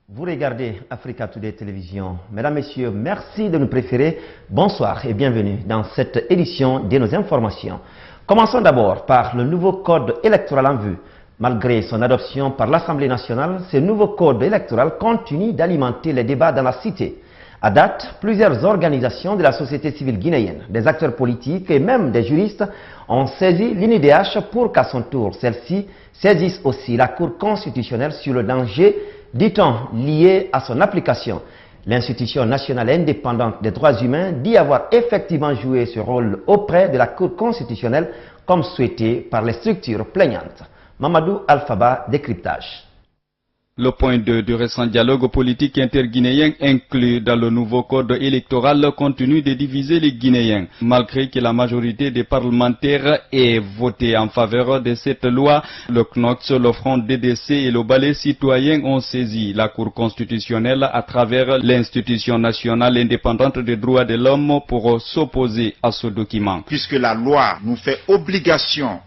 Vous regardez Africa Today Télévision. Mesdames, Messieurs, merci de nous préférer. Bonsoir et bienvenue dans cette édition de nos informations. Commençons d'abord par le nouveau code électoral en vue. Malgré son adoption par l'Assemblée nationale, ce nouveau code électoral continue d'alimenter les débats dans la cité. À date, plusieurs organisations de la société civile guinéenne, des acteurs politiques et même des juristes ont saisi l'UNIDH pour qu'à son tour, celle-ci saisisse aussi la Cour constitutionnelle sur le danger, dit-on, lié à son application. L'institution nationale indépendante des droits humains dit avoir effectivement joué ce rôle auprès de la Cour constitutionnelle comme souhaité par les structures plaignantes. Mamadou Alphaba, décryptage. Le point 2 du récent dialogue politique interguinéen inclus dans le nouveau code électoral continue de diviser les Guinéens. Malgré que la majorité des parlementaires ait voté en faveur de cette loi, le CNOX, le Front DDC et le Balai citoyen ont saisi la Cour constitutionnelle à travers l'institution nationale indépendante des droits de l'homme pour s'opposer à ce document. Puisque la loi nous fait obligation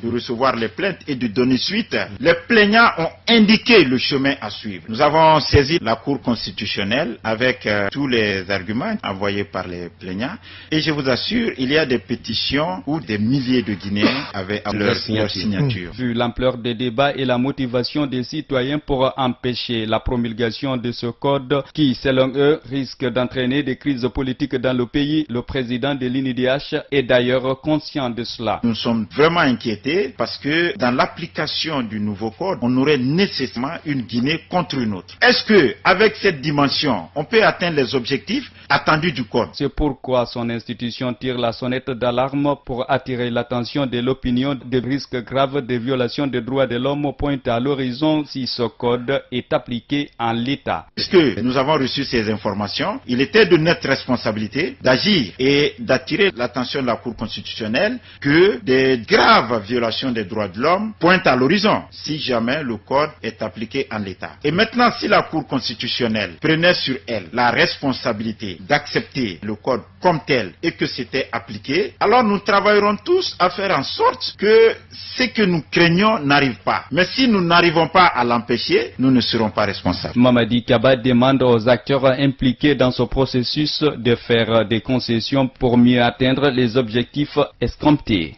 de recevoir les plaintes et de donner suite, les plaignants ont indiqué le chemin à suivre. Nous avons saisi la Cour constitutionnelle avec tous les arguments envoyés par les plaignants et je vous assure, il y a des pétitions où des milliers de Guinéens avaient leur signature. Vu l'ampleur des débats et la motivation des citoyens pour empêcher la promulgation de ce code qui, selon eux, risque d'entraîner des crises politiques dans le pays, le président de l'UNIDH est d'ailleurs conscient de cela. Nous sommes vraiment inquiétés parce que dans l'application du nouveau code, on aurait nécessairement une Guinée contre une autre. Est-ce que, avec cette dimension, on peut atteindre les objectifs attendus du code? C'est pourquoi son institution tire la sonnette d'alarme pour attirer l'attention de l'opinion des risques graves de violation des droits de l'homme pointe à l'horizon si ce code est appliqué en l'état. Puisque nous avons reçu ces informations, il était de notre responsabilité d'agir et d'attirer l'attention de la Cour constitutionnelle que des graves violations des droits de l'homme pointent à l'horizon si jamais le code est appliqué en l'état. Et maintenant, si la Cour constitutionnelle prenait sur elle la responsabilité d'accepter le code comme tel et que c'était appliqué, alors nous travaillerons tous à faire en sorte que ce que nous craignons n'arrive pas. Mais si nous n'arrivons pas à l'empêcher, nous ne serons pas responsables. Mamadi Kaba demande aux acteurs impliqués dans ce processus de faire des concessions pour mieux atteindre les objectifs escomptés.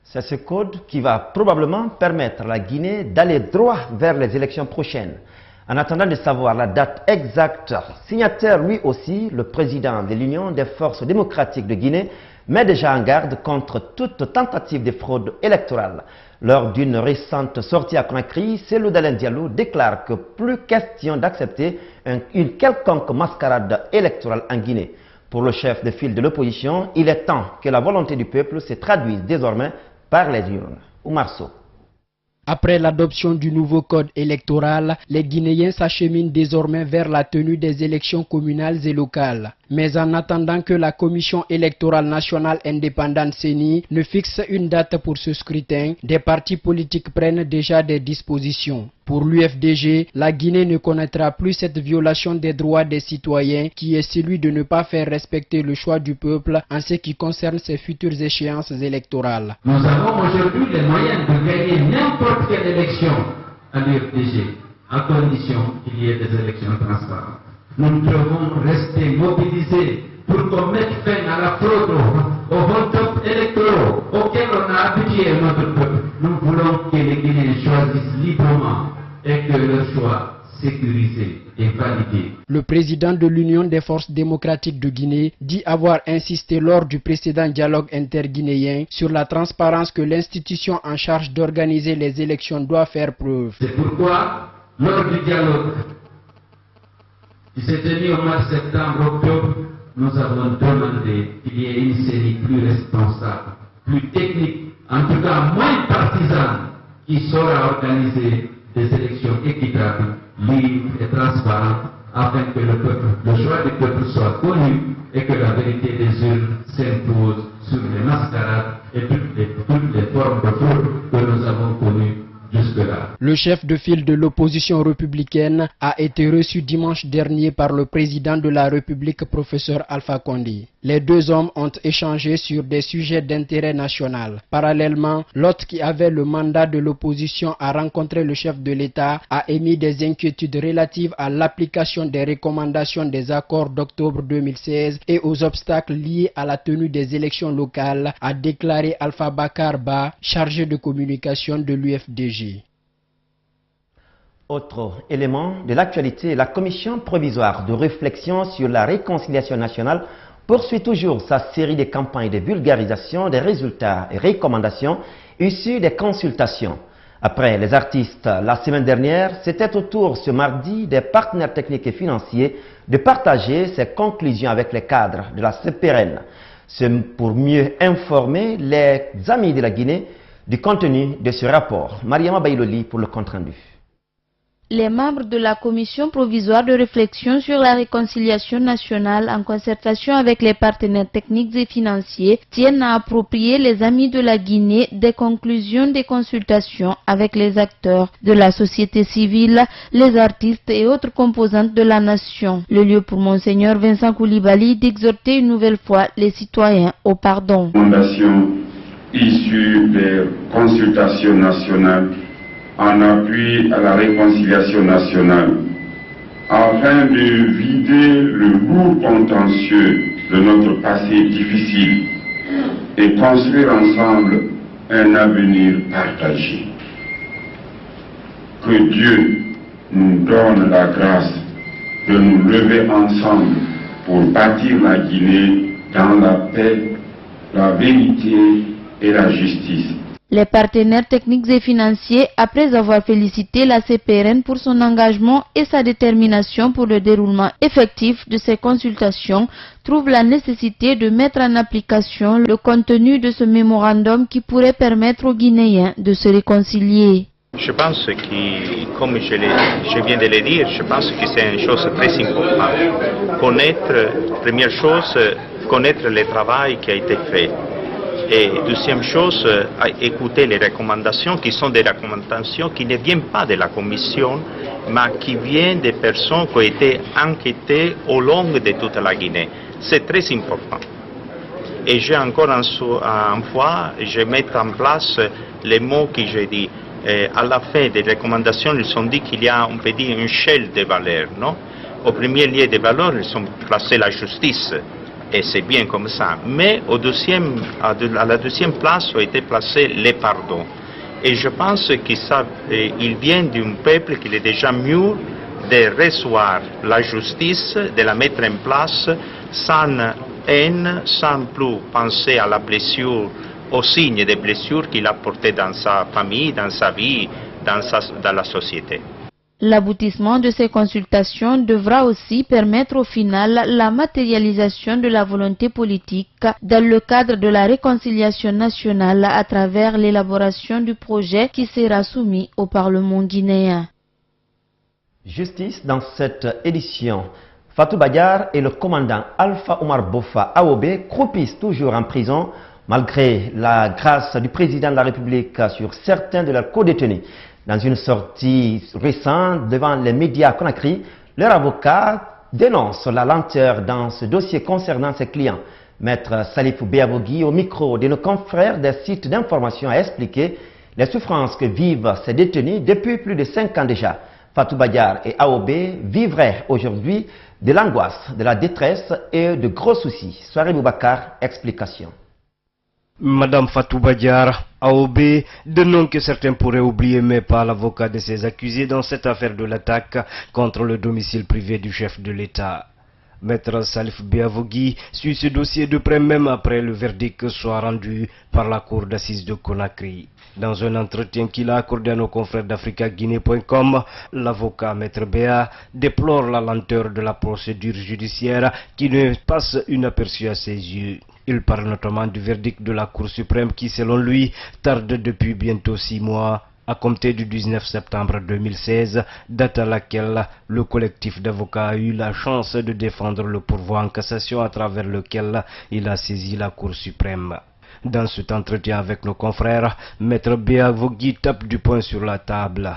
C'est ce code qui va probablement permettre à la Guinée d'aller droit vers les élections prochaines. En attendant de savoir la date exacte, signataire lui aussi, le président de l'Union des forces démocratiques de Guinée met déjà en garde contre toute tentative de fraude électorale. Lors d'une récente sortie à Conakry, Cellou Dalein Diallo déclare que plus question d'accepter une quelconque mascarade électorale en Guinée. Pour le chef de file de l'opposition, il est temps que la volonté du peuple se traduise désormais par les urnes. Oumar Sow. Après l'adoption du nouveau code électoral, les Guinéens s'acheminent désormais vers la tenue des élections communales et locales. Mais en attendant que la Commission électorale nationale indépendante CENI ne fixe une date pour ce scrutin, des partis politiques prennent déjà des dispositions. Pour l'UFDG, la Guinée ne connaîtra plus cette violation des droits des citoyens qui est celui de ne pas faire respecter le choix du peuple en ce qui concerne ses futures échéances électorales. Nous avons aujourd'hui les moyens de gagner n'importe quelle élection à l'UFDG, à condition qu'il y ait des élections transparentes. Nous devons rester mobilisés pour qu'on mette fin à la fraude aux votes électoraux auxquels on a habitué notre peuple. Nous voulons que les Guinéens choisissent librement et que leur choix sécurisé et validé. Le président de l'Union des forces démocratiques de Guinée dit avoir insisté lors du précédent dialogue interguinéen sur la transparence que l'institution en charge d'organiser les élections doit faire preuve. C'est pourquoi, lors du dialogue qui s'est tenu au mois de septembre-octobre, nous avons demandé qu'il y ait une série plus responsable, plus technique, en tout cas moins partisane, qui saura organiser des élections équitables, libres et transparentes, afin que le choix du peuple soit connu et que la vérité des urnes s'impose sur les mascarades et toutes les formes de fraude que nous avons connues jusque-là. Le chef de file de l'opposition républicaine a été reçu dimanche dernier par le président de la République, professeur Alpha Condé. Les deux hommes ont échangé sur des sujets d'intérêt national. Parallèlement, l'hôte qui avait le mandat de l'opposition a rencontré le chef de l'État, a émis des inquiétudes relatives à l'application des recommandations des accords d'octobre 2016 et aux obstacles liés à la tenue des élections locales, a déclaré Alpha Bakar Ba, chargé de communication de l'UFDG. Autre élément de l'actualité, la commission provisoire de réflexion sur la réconciliation nationale poursuit toujours sa série de campagnes de vulgarisation des résultats et recommandations issus des consultations. Après les artistes la semaine dernière, c'était au tour ce mardi des partenaires techniques et financiers de partager ces conclusions avec les cadres de la CPRN. C'est pour mieux informer les amis de la Guinée du contenu de ce rapport. Mariama Bailoli pour le compte-rendu. Les membres de la commission provisoire de réflexion sur la réconciliation nationale en concertation avec les partenaires techniques et financiers tiennent à approprier les amis de la Guinée des conclusions des consultations avec les acteurs de la société civile, les artistes et autres composantes de la nation. Le lieu pour Monseigneur Vincent Koulibaly d'exhorter une nouvelle fois les citoyens au pardon. Fondation issue des consultations nationales en appui à la réconciliation nationale, afin de vider le lourd contentieux de notre passé difficile et construire ensemble un avenir partagé. Que Dieu nous donne la grâce de nous lever ensemble pour bâtir la Guinée dans la paix, la vérité et la justice. Les partenaires techniques et financiers, après avoir félicité la CPRN pour son engagement et sa détermination pour le déroulement effectif de ces consultations, trouvent la nécessité de mettre en application le contenu de ce mémorandum qui pourrait permettre aux Guinéens de se réconcilier. Je pense que, comme je viens de le dire, je pense que c'est une chose très importante. Première chose, connaître le travail qui a été fait. Et deuxième chose, écouter les recommandations qui sont des recommandations qui ne viennent pas de la Commission, mais qui viennent des personnes qui ont été enquêtées au long de toute la Guinée. C'est très important. Et j'ai encore une fois, je mets en place les mots que j'ai dit. À la fin des recommandations, ils ont dit qu'il y a, on peut dire, une échelle de valeurs. Non? Au premier lieu des valeurs, ils ont placé la justice. Et c'est bien comme ça. Mais à la deuxième place ont été placés les pardons. Et je pense qu'il vient d'un peuple qui est déjà mûr de recevoir la justice, de la mettre en place sans haine, sans plus penser à la blessure, aux signes de blessures qu'il a portés dans sa famille, dans sa vie, dans la société. L'aboutissement de ces consultations devra aussi permettre au final la matérialisation de la volonté politique dans le cadre de la réconciliation nationale à travers l'élaboration du projet qui sera soumis au Parlement guinéen. Justice dans cette édition. Fatou Badiar et le commandant Alpha Omar Boffa Aobe croupissent toujours en prison malgré la grâce du président de la République sur certains de leurs co-détenus. Dans une sortie récente devant les médias Conakry, leur avocat dénonce la lenteur dans ce dossier concernant ses clients. Maître Salifou Béavogui, au micro de nos confrères des sites d'information, a expliqué les souffrances que vivent ces détenus depuis plus de 5 ans déjà. Fatou Badiar et Aobe vivraient aujourd'hui de l'angoisse, de la détresse et de gros soucis. Soirée Boubacar, explication. Madame Fatou Badiar, Aobe, de nom que certains pourraient oublier, mais pas l'avocat de ses accusés dans cette affaire de l'attaque contre le domicile privé du chef de l'État. Maître Salif Béavogui suit ce dossier de près même après le verdict soit rendu par la cour d'assises de Conakry. Dans un entretien qu'il a accordé à nos confrères d'AfricaGuinée.com, l'avocat Maître Béa déplore la lenteur de la procédure judiciaire qui ne passe inaperçue à ses yeux. Il parle notamment du verdict de la Cour suprême qui, selon lui, tarde depuis bientôt 6 mois, à compter du 19 septembre 2016, date à laquelle le collectif d'avocats a eu la chance de défendre le pourvoi en cassation à travers lequel il a saisi la Cour suprême. Dans cet entretien avec nos confrères, Maître Béavogui tape du poing sur la table.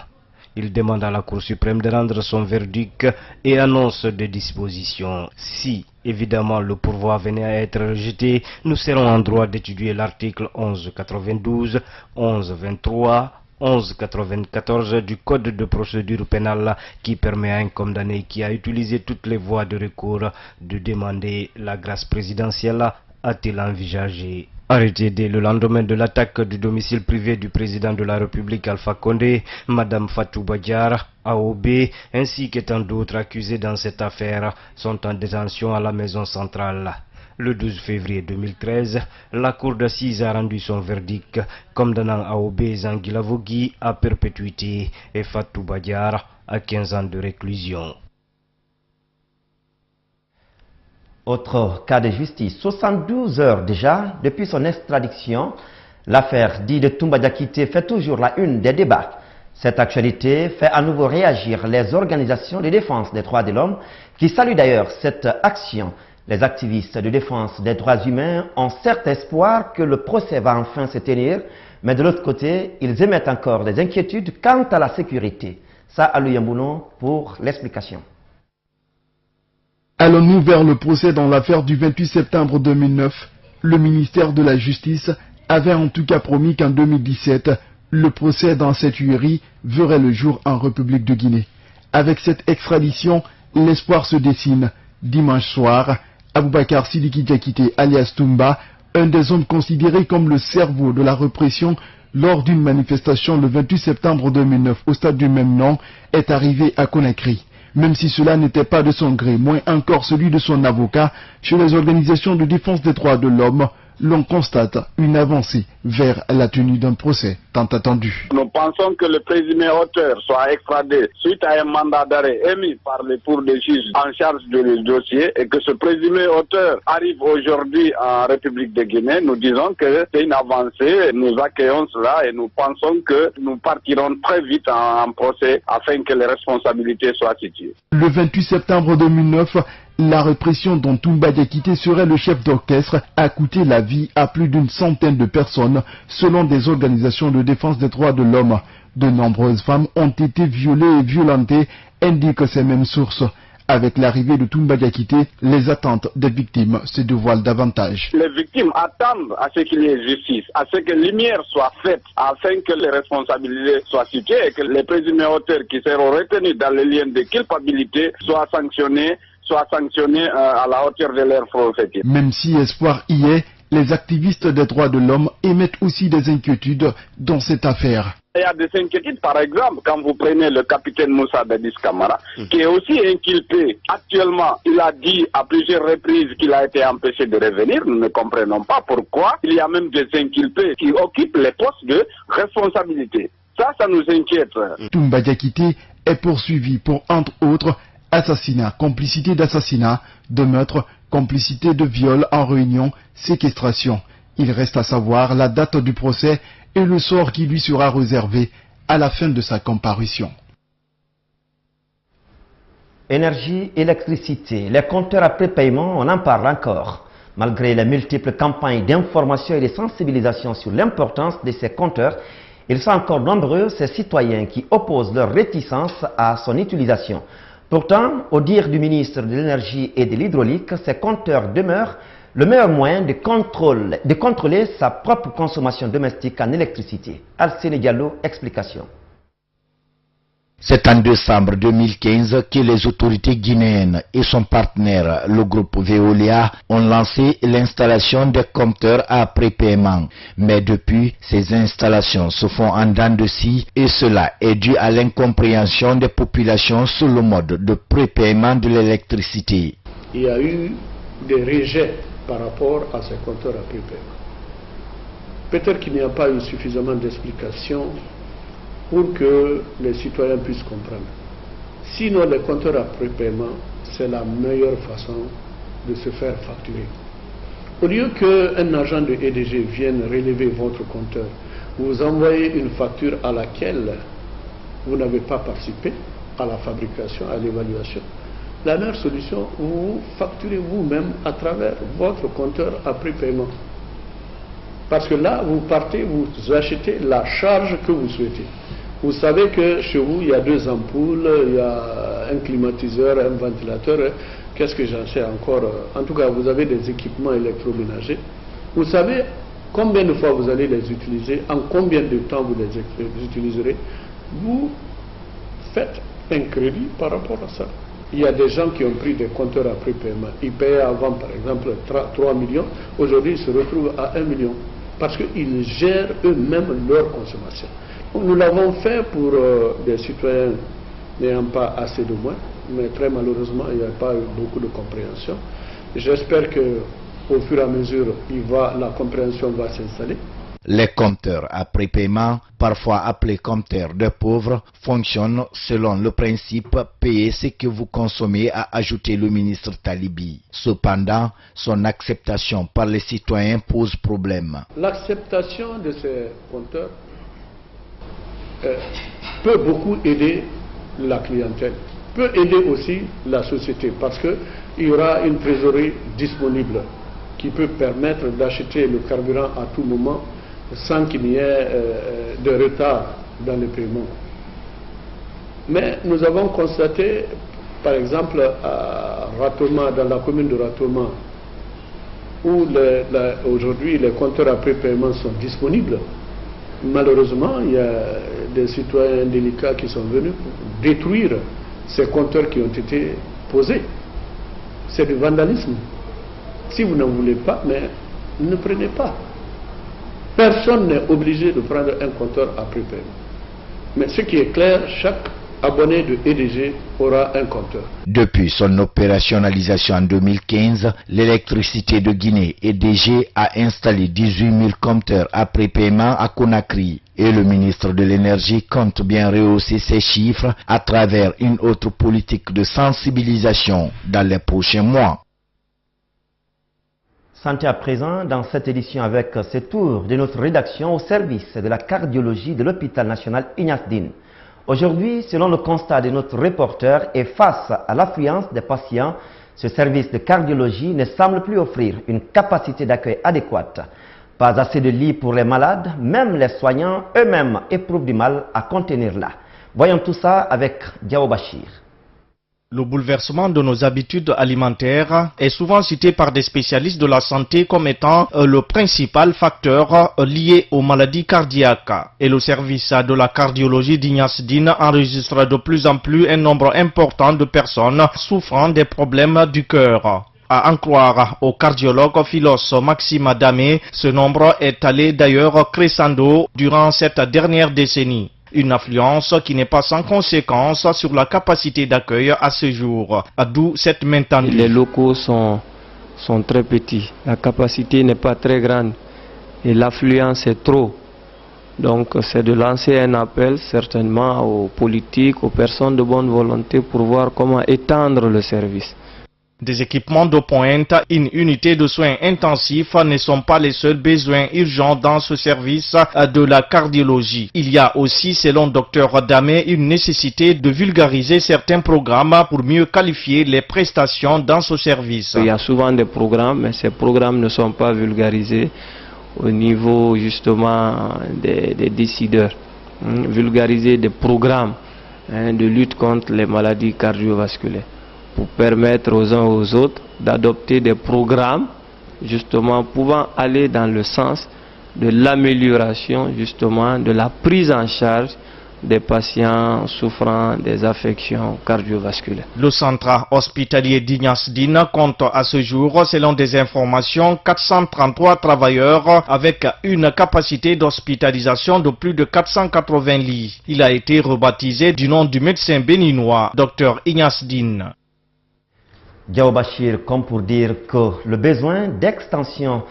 Il demande à la Cour suprême de rendre son verdict et annonce des dispositions. Si, évidemment, le pourvoi venait à être rejeté, nous serons en droit d'étudier l'article 1192, 1123, 1194 du Code de procédure pénale qui permet à un condamné qui a utilisé toutes les voies de recours de demander la grâce présidentielle, a-t-il envisagé. Arrêtée dès le lendemain de l'attaque du domicile privé du président de la République Alpha Condé, Madame Fatou Badiar, AOB, ainsi que tant d'autres accusés dans cette affaire, sont en détention à la maison centrale. Le 12 février 2013, la cour d'assises a rendu son verdict, condamnant AOB Zangilavogui à perpétuité et Fatou Badiar à 15 ans de réclusion. Autre cas de justice, 72 heures déjà depuis son extradition, l'affaire dite de Toumba Diakité fait toujours la une des débats. Cette actualité fait à nouveau réagir les organisations de défense des droits de l'homme qui saluent d'ailleurs cette action. Les activistes de défense des droits humains ont certes espoir que le procès va enfin se tenir, mais de l'autre côté, ils émettent encore des inquiétudes quant à la sécurité. Ça, Alou Yambouno pour l'explication. Allons-nous vers le procès dans l'affaire du 28 septembre 2009? Le ministère de la Justice avait en tout cas promis qu'en 2017, le procès dans cette tuerie verrait le jour en République de Guinée. Avec cette extradition, l'espoir se dessine. Dimanche soir, Aboubakar Sidiki Diakité alias Toumba, un des hommes considérés comme le cerveau de la répression lors d'une manifestation le 28 septembre 2009 au stade du même nom, est arrivé à Conakry. Même si cela n'était pas de son gré, moins encore celui de son avocat, chez les organisations de défense des droits de l'homme, l'on constate une avancée vers la tenue d'un procès tant attendu. Nous pensons que le présumé auteur soit extradé suite à un mandat d'arrêt émis par les cours des juges en charge du dossier et que ce présumé auteur arrive aujourd'hui en République de Guinée. Nous disons que c'est une avancée, nous accueillons cela et nous pensons que nous partirons très vite en procès afin que les responsabilités soient situées. Le 28 septembre 2009, la répression dont Toumba Diakité serait le chef d'orchestre a coûté la vie à plus d'une centaine de personnes selon des organisations de défense des droits de l'homme. De nombreuses femmes ont été violées et violentées, indiquent ces mêmes sources. Avec l'arrivée de Toumba Diakité, les attentes des victimes se dévoilent davantage. Les victimes attendent à ce qu'il y ait justice, à ce que lumière soit faite, afin que les responsabilités soient situées et que les présumés auteurs qui seront retenus dans les liens de culpabilité soient sanctionnés à la hauteur de leur prophétie. Même si espoir y est, les activistes des droits de l'homme émettent aussi des inquiétudes dans cette affaire. Il y a des inquiétudes, par exemple, quand vous prenez le capitaine Moussa Dadis Camara, qui est aussi inculpé. Actuellement, il a dit à plusieurs reprises qu'il a été empêché de revenir. Nous ne comprenons pas pourquoi. Il y a même des inculpés qui occupent les postes de responsabilité. Ça nous inquiète. Toumba Diakité est poursuivi pour, entre autres, assassinat, complicité d'assassinat, de meurtre, complicité de viol en réunion, séquestration. Il reste à savoir la date du procès et le sort qui lui sera réservé à la fin de sa comparution. Énergie, électricité, les compteurs à prépaiement, on en parle encore. Malgré les multiples campagnes d'information et de sensibilisation sur l'importance de ces compteurs, ils sont encore nombreux ces citoyens qui opposent leur réticence à son utilisation. Pourtant, au dire du ministre de l'Énergie et de l'Hydraulique, ces compteurs demeurent le meilleur moyen de contrôler sa propre consommation domestique en électricité. Alcine Diallo, explication. C'est en décembre 2015 que les autorités guinéennes et son partenaire, le groupe Veolia, ont lancé l'installation des compteurs à prépaiement. Mais depuis, ces installations se font en dents de scie et cela est dû à l'incompréhension des populations sur le mode de prépaiement de l'électricité. Il y a eu des rejets par rapport à ces compteurs à prépaiement. Peut-être qu'il n'y a pas eu suffisamment d'explications pour que les citoyens puissent comprendre. Sinon, les compteurs à prépaiement, c'est la meilleure façon de se faire facturer. Au lieu qu'un agent de EDG vienne relever votre compteur, vous envoyez une facture à laquelle vous n'avez pas participé à la fabrication, à l'évaluation. La meilleure solution, vous facturez vous-même à travers votre compteur à prépaiement. Parce que là, vous partez, vous achetez la charge que vous souhaitez. Vous savez que chez vous, il y a 2 ampoules, il y a un climatiseur, un ventilateur. Qu'est-ce que j'en sais encore? En tout cas, vous avez des équipements électroménagers. Vous savez combien de fois vous allez les utiliser, en combien de temps vous les utiliserez. Vous faites un crédit par rapport à ça. Il y a des gens qui ont pris des compteurs à prépaiement. Ils payaient avant, par exemple, 3 millions. Aujourd'hui, ils se retrouvent à 1 million. Parce qu'ils gèrent eux-mêmes leur consommation. Donc, nous l'avons fait pour des citoyens n'ayant pas assez de moyens, mais très malheureusement, il n'y a pas eu beaucoup de compréhension. J'espère qu'au fur et à mesure, la compréhension va s'installer. Les compteurs à prépaiement, parfois appelés compteurs de pauvres, fonctionnent selon le principe « payer ce que vous consommez », a ajouté le ministre Talibi. Cependant, son acceptation par les citoyens pose problème. L'acceptation de ces compteurs peut beaucoup aider la clientèle, peut aider aussi la société, parce qu'il y aura une trésorerie disponible qui peut permettre d'acheter le carburant à tout moment sans qu'il n'y ait de retard dans le paiement. Mais nous avons constaté, par exemple, à Ratoma, dans la commune de Ratoma, où aujourd'hui les compteurs à prépaiement sont disponibles, malheureusement, il y a des citoyens délicats qui sont venus pour détruire ces compteurs qui ont été posés. C'est du vandalisme. Si vous n'en voulez pas, mais ne prenez pas. Personne n'est obligé de prendre un compteur à prépaiement. Mais ce qui est clair, chaque abonné de EDG aura un compteur. Depuis son opérationnalisation en 2015, l'électricité de Guinée, EDG, a installé 18 000 compteurs à prépaiement à Conakry. Et le ministre de l'Énergie compte bien rehausser ces chiffres à travers une autre politique de sensibilisation dans les prochains mois. Santé à présent dans cette édition avec ce tour de notre rédaction au service de la cardiologie de l'hôpital national Ignace Dine. Aujourd'hui, selon le constat de notre reporter et face à l'affluence des patients, ce service de cardiologie ne semble plus offrir une capacité d'accueil adéquate. Pas assez de lits pour les malades, même les soignants eux-mêmes éprouvent du mal à contenir là. Voyons tout ça avec Diao Bachir. Le bouleversement de nos habitudes alimentaires est souvent cité par des spécialistes de la santé comme étant le principal facteur lié aux maladies cardiaques. Et le service de la cardiologie d'Ignace Dine enregistre de plus en plus un nombre important de personnes souffrant des problèmes du cœur. À en croire au cardiologue Philos Maxime Damé, ce nombre est allé d'ailleurs crescendo durant cette dernière décennie. Une affluence qui n'est pas sans conséquence sur la capacité d'accueil à ce jour, d'où cette main tendue. Les locaux sont très petits, la capacité n'est pas très grande et l'affluence est trop. Donc c'est de lancer un appel certainement aux politiques, aux personnes de bonne volonté pour voir comment étendre le service. Des équipements de pointe, une unité de soins intensifs ne sont pas les seuls besoins urgents dans ce service de la cardiologie. Il y a aussi, selon Dr Damé, une nécessité de vulgariser certains programmes pour mieux qualifier les prestations dans ce service. Il y a souvent des programmes, mais ces programmes ne sont pas vulgarisés au niveau justement des décideurs. Vulgariser des programmes de lutte contre les maladies cardiovasculaires, pour permettre aux uns et aux autres d'adopter des programmes justement pouvant aller dans le sens de l'amélioration justement de la prise en charge des patients souffrant des affections cardiovasculaires. Le centre hospitalier d'Ignace Dine compte à ce jour, selon des informations, 433 travailleurs avec une capacité d'hospitalisation de plus de 480 lits. Il a été rebaptisé du nom du médecin béninois, Dr Ignace Dine. Diao Bachir, comme pour dire que le besoin d'extension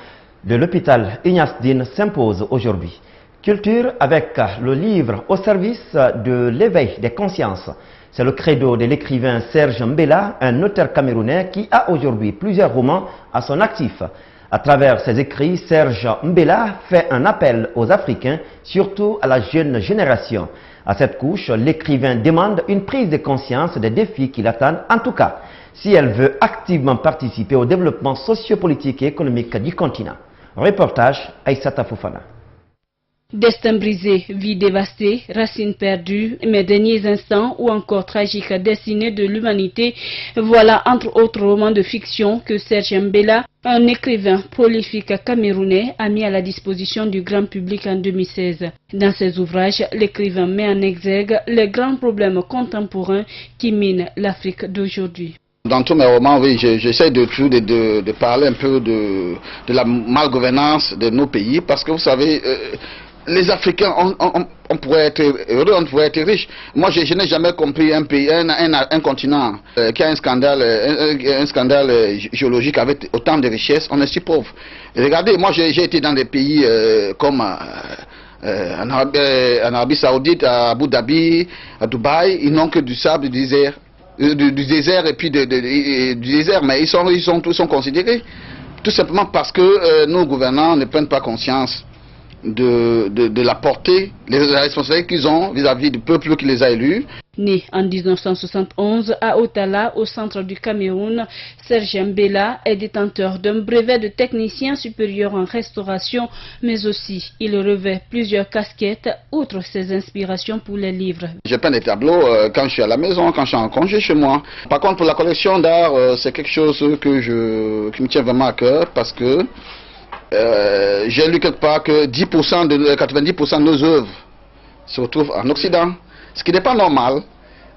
de l'hôpital Ignace Dine s'impose aujourd'hui. Culture avec le livre au service de l'éveil des consciences. C'est le credo de l'écrivain Serge Mbela, un auteur camerounais qui a aujourd'hui plusieurs romans à son actif. À travers ses écrits, Serge Mbela fait un appel aux Africains, surtout à la jeune génération. À cette couche, l'écrivain demande une prise de conscience des défis qui l'attendent, en tout cas, si elle veut activement participer au développement sociopolitique et économique du continent. Reportage Aïssata Fofana. Destin brisé, vie dévastée, racines perdues, mes derniers instants ou encore tragique destinée de l'humanité, voilà entre autres romans de fiction que Serge Mbela, un écrivain prolifique camerounais, a mis à la disposition du grand public en 2016. Dans ses ouvrages, l'écrivain met en exergue les grands problèmes contemporains qui minent l'Afrique d'aujourd'hui. Dans tous mes romans, oui, j'essaie de parler un peu de la malgouvernance de nos pays, parce que vous savez, les Africains, on pourrait être heureux, on pourrait être riche. Moi, je n'ai jamais compris un pays, un continent qui a un scandale géologique avec autant de richesses, on est si pauvre. Et regardez, moi j'ai été dans des pays comme en Arabie Saoudite, à Abu Dhabi, à Dubaï, ils n'ont que du sable, du désert et puis du désert, mais ils sont considérés. Tout simplement parce que nos gouvernants ne prennent pas conscience de la portée, la responsabilité qu'ils ont vis-à-vis du peuple qui les a élus. Né en 1971 à Otala, au centre du Cameroun, Serge Mbela est détenteur d'un brevet de technicien supérieur en restauration, mais aussi il revêt plusieurs casquettes, outre ses inspirations pour les livres. Je peins des tableaux quand je suis à la maison, quand je suis en congé chez moi. Par contre, pour la collection d'art, c'est quelque chose qui me tient vraiment à cœur, parce que j'ai lu quelque part que 90% de nos œuvres se retrouvent en Occident, ce qui n'est pas normal.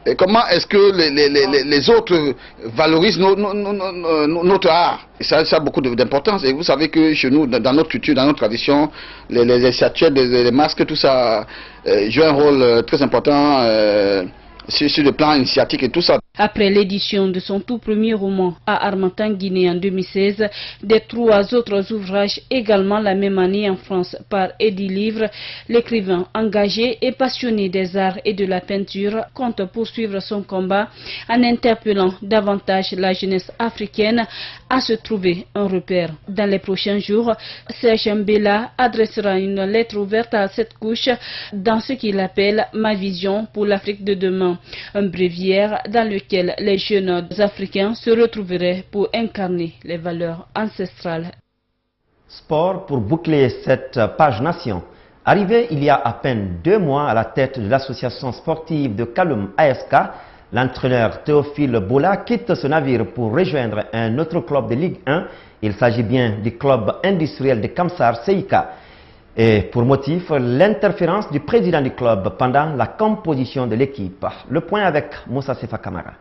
Et comment est-ce que les autres valorisent notre art? Et ça a beaucoup d'importance. Et vous savez que chez nous, dans notre culture, dans notre tradition, les statuettes, les masques, tout ça joue un rôle très important sur le plan initiatique et tout ça. Après l'édition de son tout premier roman à Harmattan, Guinée en 2016, des 3 autres ouvrages également la même année en France par Eddy Livre, l'écrivain engagé et passionné des arts et de la peinture compte poursuivre son combat en interpellant davantage la jeunesse africaine à se trouver un repère. Dans les prochains jours, Serge Mbela adressera une lettre ouverte à cette couche dans ce qu'il appelle « Ma vision pour l'Afrique de demain », un bréviaire dans lequel les jeunes africains se retrouveraient pour incarner les valeurs ancestrales. Sport pour boucler cette page nation. Arrivé il y a à peine 2 mois à la tête de l'association sportive de Kaloum ASK, l'entraîneur Théophile Bola quitte ce navire pour rejoindre un autre club de Ligue 1. Il s'agit bien du club industriel de Kamsar Seika. Et pour motif, l'interférence du président du club pendant la composition de l'équipe. Le point avec Moussa Sefa Kamara.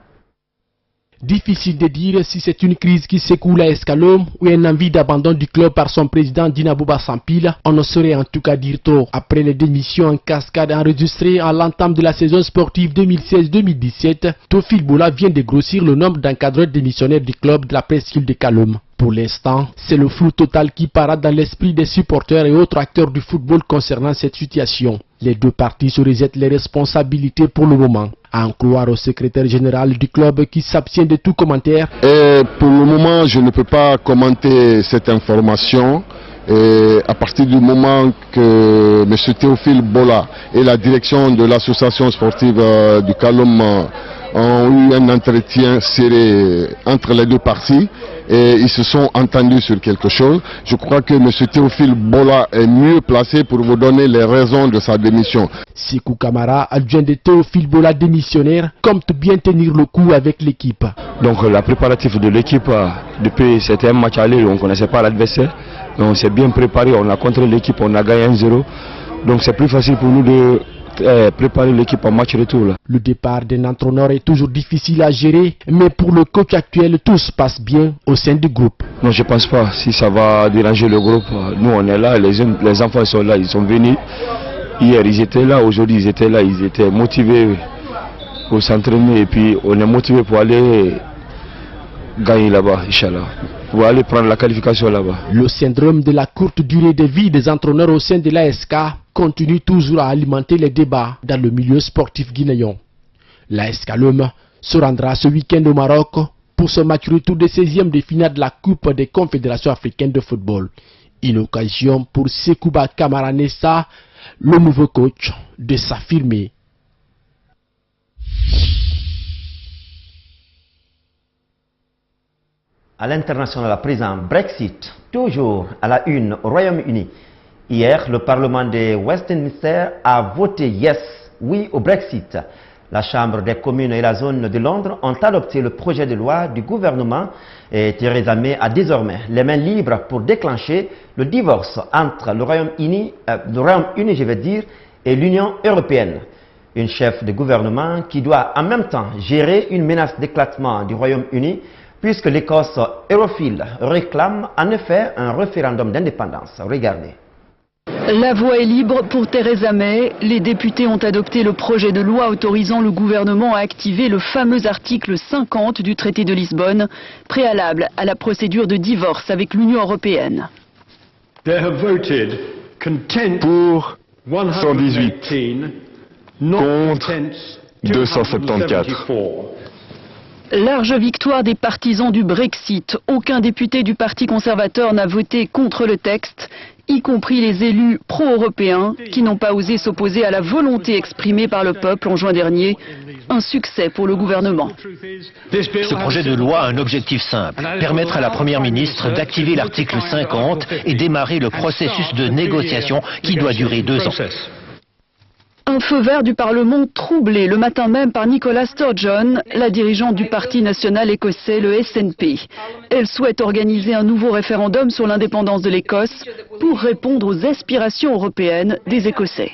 Difficile de dire si c'est une crise qui secoue la Kaloum ou une envie d'abandon du club par son président Dinabouba Sampil. On ne saurait en tout cas dire trop. Après les démissions en cascade enregistrées à l'entame de la saison sportive 2016-2017, Théophile Bola vient de grossir le nombre d'encadreurs démissionnaires du club de la presqu'île de Kaloum. Pour l'instant, c'est le flou total qui parade dans l'esprit des supporters et autres acteurs du football concernant cette situation. Les deux parties se rejettent les responsabilités pour le moment. À en croire au secrétaire général du club qui s'abstient de tout commentaire. Et pour le moment, je ne peux pas commenter cette information. Et à partir du moment que M. Théophile Bola et la direction de l'association sportive du Kaloum ont eu un entretien serré entre les deux parties et ils se sont entendus sur quelque chose. Je crois que M. Théophile Bola est mieux placé pour vous donner les raisons de sa démission. Sikou Kamara, adjoint de Théophile Bola démissionnaire, compte bien tenir le coup avec l'équipe. Donc la préparatif de l'équipe, depuis c'était un match aller, on ne connaissait pas l'adversaire. On s'est bien préparé, on a contré l'équipe, on a gagné 1-0. Donc c'est plus facile pour nous de préparer l'équipe en match retour. Là. Le départ d'un entraîneur est toujours difficile à gérer, mais pour le coach actuel, tout se passe bien au sein du groupe. Non, je ne pense pas. Si ça va déranger le groupe, nous on est là, les enfants sont là, ils sont venus. Hier ils étaient là, aujourd'hui ils étaient là, ils étaient motivés pour s'entraîner et puis on est motivés pour aller gagner là-bas, Inch'Allah. Pour aller prendre la qualification là-bas. Le syndrome de la courte durée de vie des entraîneurs au sein de l'ASK continue toujours à alimenter les débats dans le milieu sportif guinéen. L'AS Kaloum se rendra ce week-end au Maroc pour ce match retour des 16e de finale de la Coupe des Confédérations africaines de football. Une occasion pour Sekouba Kamara Nessa, le nouveau coach, de s'affirmer. À l'international à présent, Brexit, toujours à la une au Royaume-Uni. Hier, le Parlement de Westminster a voté yes, oui au Brexit. La Chambre des communes et la zone de Londres ont adopté le projet de loi du gouvernement et Theresa May a désormais les mains libres pour déclencher le divorce entre le Royaume-Uni, et l'Union européenne. Une chef de gouvernement qui doit en même temps gérer une menace d'éclatement du Royaume-Uni puisque l'Écosse europhile réclame en effet un référendum d'indépendance. Regardez. La voie est libre pour Theresa May. Les députés ont adopté le projet de loi autorisant le gouvernement à activer le fameux article 50 du traité de Lisbonne, préalable à la procédure de divorce avec l'Union européenne. Pour 118, contre 274. Large victoire des partisans du Brexit. Aucun député du Parti conservateur n'a voté contre le texte, y compris les élus pro-européens qui n'ont pas osé s'opposer à la volonté exprimée par le peuple en juin dernier. Un succès pour le gouvernement. Ce projet de loi a un objectif simple, permettre à la Première ministre d'activer l'article 50 et démarrer le processus de négociation qui doit durer 2 ans. Un feu vert du Parlement troublé le matin même par Nicola Sturgeon, la dirigeante du Parti national écossais, le SNP. Elle souhaite organiser un nouveau référendum sur l'indépendance de l'Écosse pour répondre aux aspirations européennes des Écossais.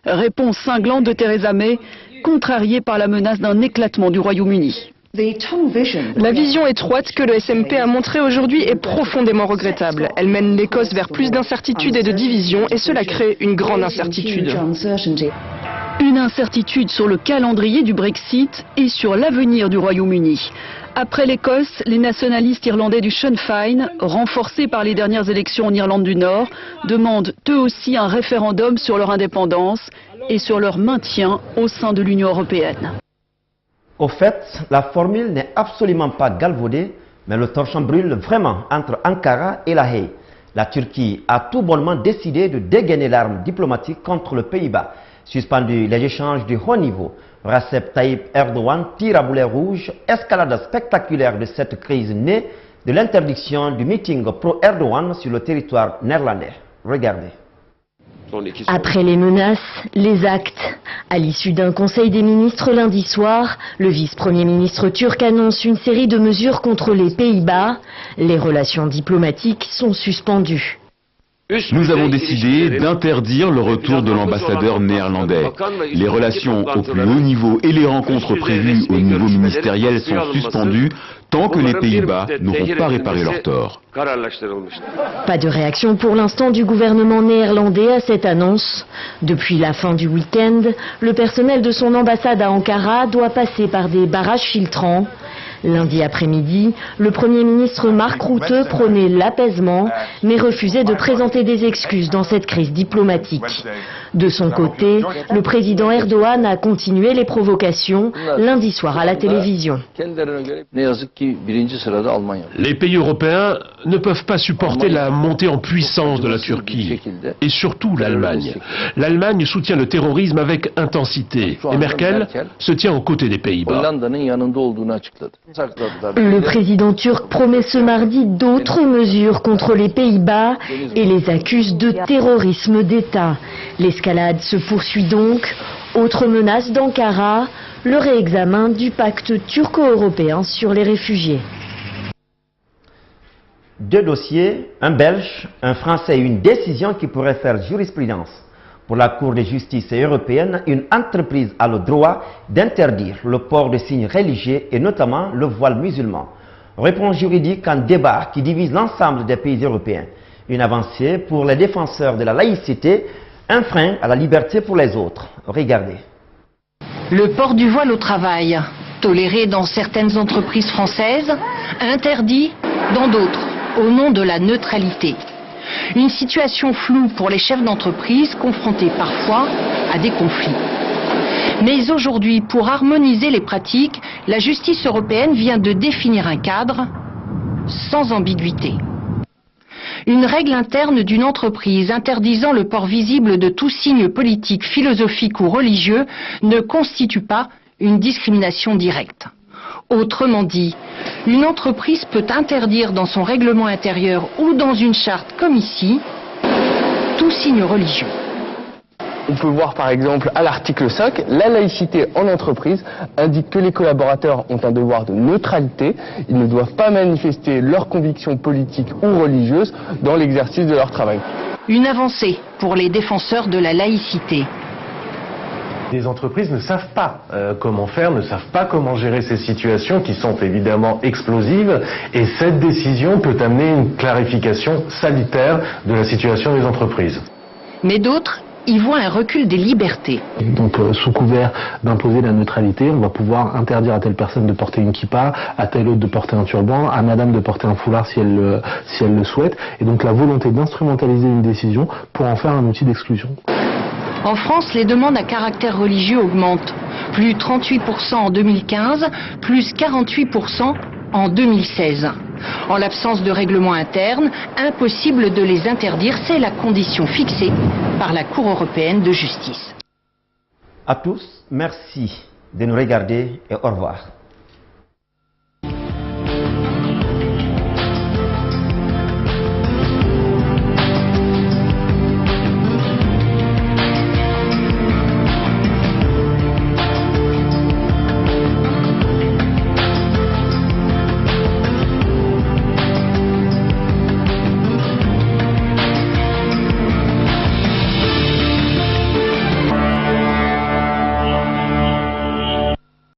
Réponse cinglante de Theresa May, contrariée par la menace d'un éclatement du Royaume-Uni. La vision étroite que le SNP a montrée aujourd'hui est profondément regrettable. Elle mène l'Écosse vers plus d'incertitude et de division et cela crée une grande incertitude. Une incertitude sur le calendrier du Brexit et sur l'avenir du Royaume-Uni. Après l'Écosse, les nationalistes irlandais du Sinn Féin, renforcés par les dernières élections en Irlande du Nord, demandent eux aussi un référendum sur leur indépendance et sur leur maintien au sein de l'Union européenne. Au fait, la formule n'est absolument pas galvaudée, mais le torchon brûle vraiment entre Ankara et La Haye. La Turquie a tout bonnement décidé de dégainer l'arme diplomatique contre le Pays-Bas. Suspendu les échanges de haut niveau, Recep Tayyip Erdogan tire à boulet rouge, escalade spectaculaire de cette crise née de l'interdiction du meeting pro-Erdogan sur le territoire néerlandais. Regardez. Après les menaces, les actes. À l'issue d'un conseil des ministres lundi soir, le vice-premier ministre turc annonce une série de mesures contre les Pays-Bas. Les relations diplomatiques sont suspendues. Nous avons décidé d'interdire le retour de l'ambassadeur néerlandais. Les relations au plus haut niveau et les rencontres prévues au niveau ministériel sont suspendues tant que les Pays-Bas n'auront pas réparé leur tort. Pas de réaction pour l'instant du gouvernement néerlandais à cette annonce. Depuis la fin du week-end, le personnel de son ambassade à Ankara doit passer par des barrages filtrants. Lundi après-midi, le Premier ministre Mark Rutte prônait l'apaisement, mais refusait de présenter des excuses dans cette crise diplomatique. De son côté, le président Erdogan a continué les provocations lundi soir à la télévision. Les pays européens ne peuvent pas supporter la montée en puissance de la Turquie, et surtout l'Allemagne. L'Allemagne soutient le terrorisme avec intensité, et Merkel se tient aux côtés des Pays-Bas. Le président turc promet ce mardi d'autres mesures contre les Pays-Bas et les accuse de terrorisme d'État. L'escalade se poursuit donc. Autre menace d'Ankara, le réexamen du pacte turco-européen sur les réfugiés. Deux dossiers, un Belge, un Français et une décision qui pourrait faire jurisprudence. Pour la Cour de justice européenne, une entreprise a le droit d'interdire le port de signes religieux et notamment le voile musulman. Réponse juridique en débat qui divise l'ensemble des pays européens. Une avancée pour les défenseurs de la laïcité, un frein à la liberté pour les autres. Regardez. Le port du voile au travail, toléré dans certaines entreprises françaises, interdit dans d'autres, au nom de la neutralité. Une situation floue pour les chefs d'entreprise confrontés parfois à des conflits. Mais aujourd'hui, pour harmoniser les pratiques, la justice européenne vient de définir un cadre sans ambiguïté. Une règle interne d'une entreprise interdisant le port visible de tout signe politique, philosophique ou religieux ne constitue pas une discrimination directe. Autrement dit, une entreprise peut interdire dans son règlement intérieur ou dans une charte comme ici, tout signe religieux. On peut voir par exemple à l'article 5, la laïcité en entreprise indique que les collaborateurs ont un devoir de neutralité. Ils ne doivent pas manifester leurs convictions politiques ou religieuses dans l'exercice de leur travail. Une avancée pour les défenseurs de la laïcité. Les entreprises ne savent pas comment faire, ne savent pas comment gérer ces situations qui sont évidemment explosives, et cette décision peut amener une clarification salutaire de la situation des entreprises. Mais d'autres y voient un recul des libertés. Donc sous couvert d'imposer la neutralité, on va pouvoir interdire à telle personne de porter une kippa, à telle autre de porter un turban, à madame de porter un foulard si elle le souhaite, et donc la volonté d'instrumentaliser une décision pour en faire un outil d'exclusion. En France, les demandes à caractère religieux augmentent. Plus 38% en 2015, plus 48% en 2016. En l'absence de règlement interne, impossible de les interdire, c'est la condition fixée par la Cour européenne de justice. À tous, merci de nous regarder et au revoir.